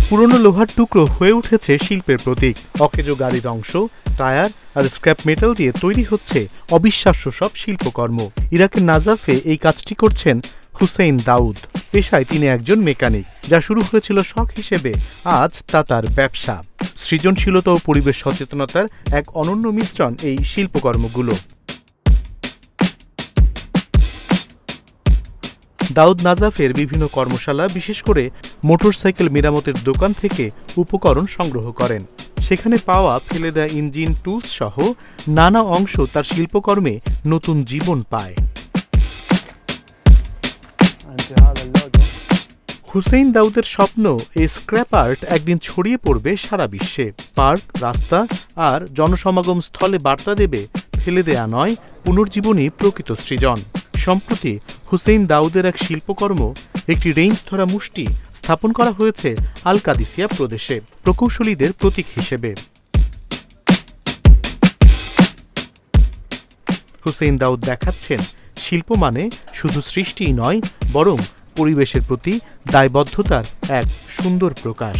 পুরনো লোহার টুকরো হয়ে উঠেছে শিল্পের প্রতীক। অকেজো গাড়ির অংশ, টায়ার আর স্ক্র্যাপ মেটাল দিয়ে তৈরি হচ্ছে অবিশ্বাস্য সব শিল্পকর্ম। ইরাকের নাজাফে এই কাজটি করছেন হুসেইন দাউদ। পেশায় তিনি একজন মেকানিক। যা শুরু হয়েছিল শখ হিসেবে, আজ তা তার ব্যবসা। সৃজনশীলতা ও পরিবেশ সচেতনতার এক অনন্য মিশ্রণ এই শিল্পকর্মগুলো। দাউদ নাজাফের বিভিন্ন কর্মশালা, বিশেষ করে মোটরসাইকেল মেরামতের দোকান থেকে উপকরণ সংগ্রহ করেন। সেখানে পাওয়া ফেলে দেওয়া ইঞ্জিন, টুলস সহ নানা অংশ তার শিল্পকর্মে নতুন জীবন পায়। হুসেইন দাউদের স্বপ্ন, এই স্ক্র্যাপ আর্ট একদিন ছড়িয়ে পড়বে সারা বিশ্বে। পার্ক, রাস্তা আর জনসমাগম স্থলে বার্তা দেবে ফেলে দেয়া নয়, পুনর্জীবনী প্রকৃত সৃজন। সম্প্রতি হুসেইন দাউদের এক শিল্পকর্ম, একটি রেঞ্জ ধরা মুষ্টি স্থাপন করা হয়েছে আল কাদিসিয়া প্রদেশে, প্রকৌশলীদের প্রতীক হিসেবে। হুসেইন দাউদ দেখাচ্ছেন, শিল্প মানে শুধু সৃষ্টিই নয়, বরং পরিবেশের প্রতি দায়বদ্ধতার এক সুন্দর প্রকাশ।